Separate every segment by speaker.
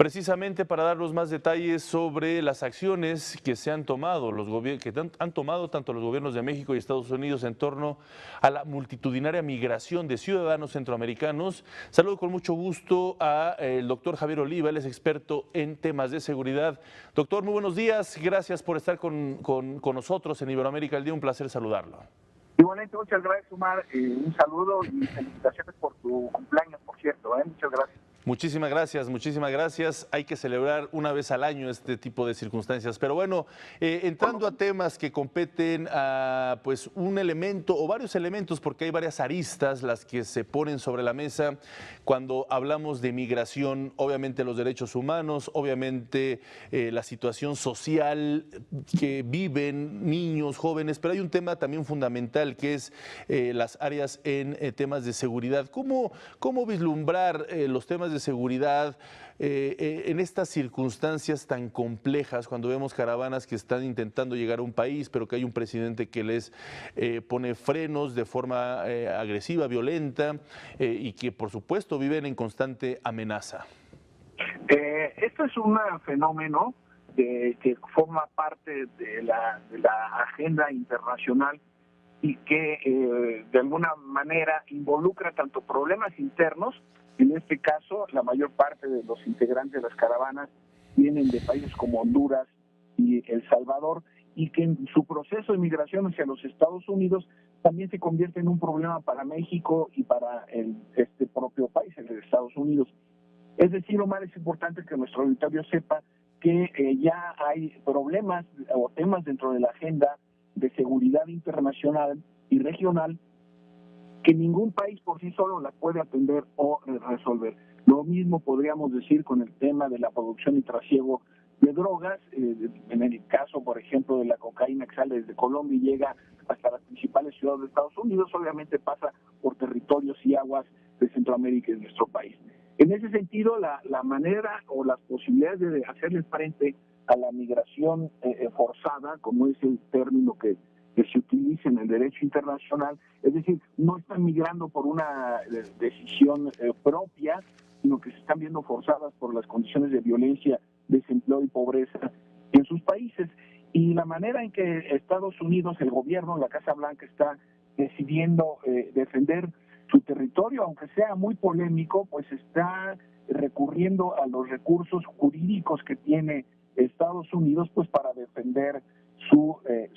Speaker 1: Precisamente para darnos más detalles sobre las acciones que se han tomado, han tomado tanto los gobiernos de México y Estados Unidos en torno a la multitudinaria migración de ciudadanos centroamericanos. Saludo con mucho gusto al doctor Javier Oliva, él es experto en temas de seguridad. Doctor, muy buenos días, gracias por estar con nosotros en Iberoamérica al Día, un placer saludarlo.
Speaker 2: Igualmente, muchas gracias, Omar. Un saludo y felicitaciones por tu cumpleaños, por cierto. Muchas gracias.
Speaker 1: Muchísimas gracias, muchísimas gracias. Hay que celebrar una vez al año este tipo de circunstancias. Pero bueno, entrando a temas que competen a pues un elemento o varios elementos, porque hay varias aristas las que se ponen sobre la mesa cuando hablamos de migración, obviamente los derechos humanos, obviamente la situación social que viven niños, jóvenes, pero hay un tema también fundamental que es las áreas en temas de seguridad. ¿Cómo vislumbrar los temas de seguridad en estas circunstancias tan complejas, cuando vemos caravanas que están intentando llegar a un país, pero que hay un presidente que les pone frenos de forma agresiva, violenta y que por supuesto viven en constante amenaza?
Speaker 2: Esto es un fenómeno que forma parte de la agenda internacional y que de alguna manera involucra tanto problemas internos. En este caso, la mayor parte de los integrantes de las caravanas vienen de países como Honduras y El Salvador, y que en su proceso de migración hacia los Estados Unidos también se convierte en un problema para México y para este propio país, el de Estados Unidos. Es decir, Omar, es importante que nuestro auditorio sepa que ya hay problemas o temas dentro de la agenda de seguridad internacional y regional que ningún país por sí solo la puede atender o resolver. Lo mismo podríamos decir con el tema de la producción y trasiego de drogas, en el caso, por ejemplo, de la cocaína que sale desde Colombia y llega hasta las principales ciudades de Estados Unidos, obviamente pasa por territorios y aguas de Centroamérica y de nuestro país. En ese sentido, la manera o las posibilidades de hacerle frente a la migración forzada, como es el término que se utiliza en el derecho internacional, es decir, no están migrando por una decisión propia, sino que se están viendo forzadas por las condiciones de violencia, desempleo y pobreza en sus países. Y la manera en que Estados Unidos, el gobierno, la Casa Blanca, está decidiendo defender su territorio, aunque sea muy polémico, pues está recurriendo a los recursos jurídicos que tiene Estados Unidos pues para defender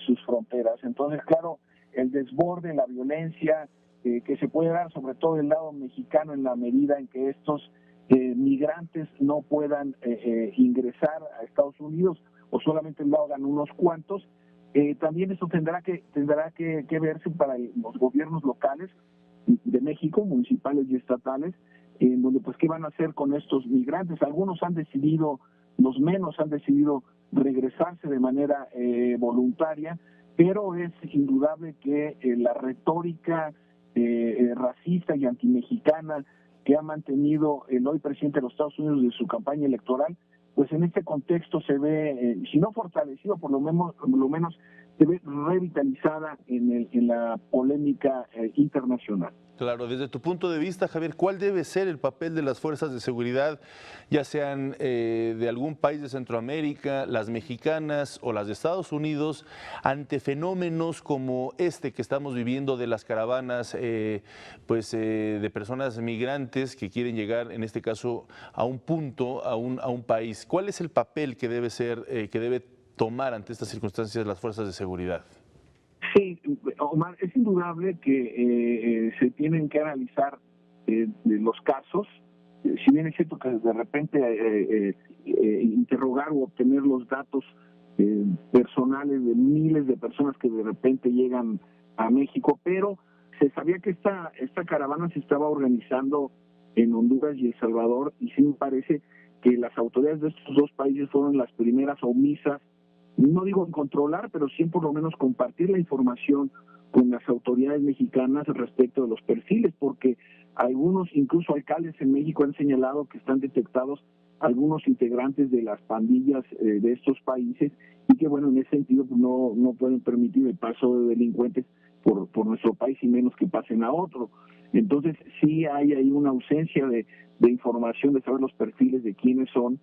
Speaker 2: sus fronteras. Entonces, claro, el desborde, la violencia que se puede dar sobre todo del lado mexicano en la medida en que estos migrantes no puedan ingresar a Estados Unidos o solamente lo hagan unos cuantos, también eso tendrá que verse para los gobiernos locales de México, municipales y estatales, en donde pues qué van a hacer con estos migrantes. Algunos han decidido, los menos han decidido regresarse de manera voluntaria, pero es indudable que la retórica racista y antimexicana que ha mantenido el hoy presidente de los Estados Unidos de su campaña electoral, pues en este contexto se ve, si no fortalecido, por lo menos se ve revitalizada en la polémica internacional.
Speaker 1: Claro, desde tu punto de vista, Javier, ¿cuál debe ser el papel de las fuerzas de seguridad, ya sean de algún país de Centroamérica, las mexicanas o las de Estados Unidos, ante fenómenos como este que estamos viviendo de las caravanas de personas migrantes que quieren llegar, en este caso, a un punto, a un país? ¿Cuál es el papel que debe tomar ante estas circunstancias las fuerzas de seguridad?
Speaker 2: Sí, Omar, es indudable que se tienen que analizar los casos, si bien es cierto que de repente interrogar o obtener los datos personales de miles de personas que de repente llegan a México, pero se sabía que esta caravana se estaba organizando en Honduras y El Salvador, y sí me parece que las autoridades de estos dos países fueron las primeras omisas, no digo en controlar, pero sí por lo menos compartir la información con las autoridades mexicanas respecto de los perfiles, porque algunos, incluso alcaldes en México, han señalado que están detectados algunos integrantes de las pandillas de estos países y que, bueno, en ese sentido pues, no pueden permitir el paso de delincuentes por nuestro país y menos que pasen a otro. Entonces sí hay ahí una ausencia de información, de saber los perfiles de quiénes son,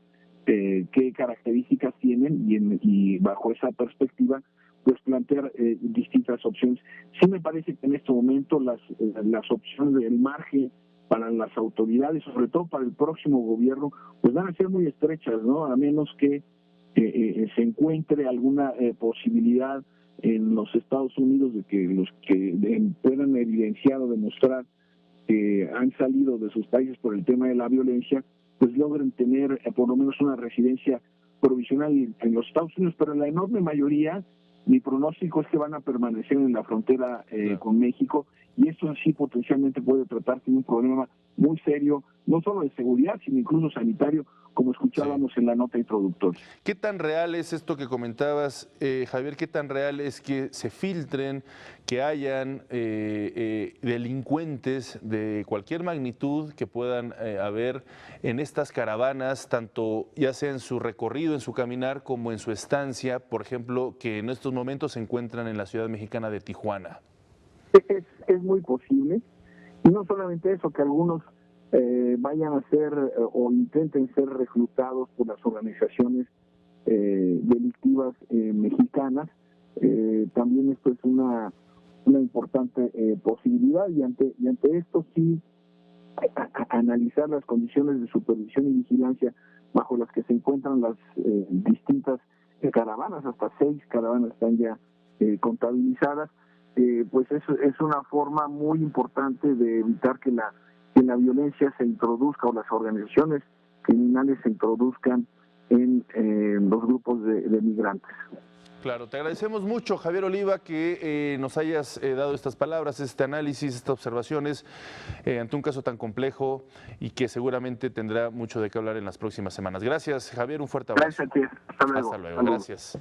Speaker 2: qué características tienen y bajo esa perspectiva pues plantear distintas opciones. Sí me parece que en este momento las opciones del margen para las autoridades, sobre todo para el próximo gobierno, pues van a ser muy estrechas, ¿no? A menos que se encuentre alguna posibilidad en los Estados Unidos de que los que puedan evidenciar o demostrar que han salido de sus países por el tema de la violencia, pues logren tener por lo menos una residencia provisional en los Estados Unidos, pero la enorme mayoría, mi pronóstico es que van a permanecer en la frontera con México, y esto sí potencialmente puede tratarse de un problema muy serio, no solo de seguridad, sino incluso sanitario, como escuchábamos en la nota introductoria.
Speaker 1: ¿Qué tan real es esto que comentabas, Javier? ¿Qué tan real es que se filtren, que hayan delincuentes de cualquier magnitud que puedan haber en estas caravanas, tanto ya sea en su recorrido, en su caminar, como en su estancia, por ejemplo, que en estos momentos se encuentran en la ciudad mexicana de Tijuana?
Speaker 2: Es muy posible, y no solamente eso, que algunos vayan a ser o intenten ser reclutados por las organizaciones delictivas mexicanas. También esto es una importante posibilidad, y ante esto sí analizar las condiciones de supervisión y vigilancia bajo las que se encuentran las distintas caravanas. Hasta 6 caravanas están ya contabilizadas. Pues eso es una forma muy importante de evitar que la violencia se introduzca, o las organizaciones criminales se introduzcan en los grupos de migrantes.
Speaker 1: Claro, te agradecemos mucho, Javier Oliva, que nos hayas dado estas palabras, este análisis, estas observaciones ante un caso tan complejo y que seguramente tendrá mucho de qué hablar en las próximas semanas. Gracias, Javier, un fuerte abrazo.
Speaker 2: Gracias a ti, hasta luego.
Speaker 1: Hasta luego, gracias.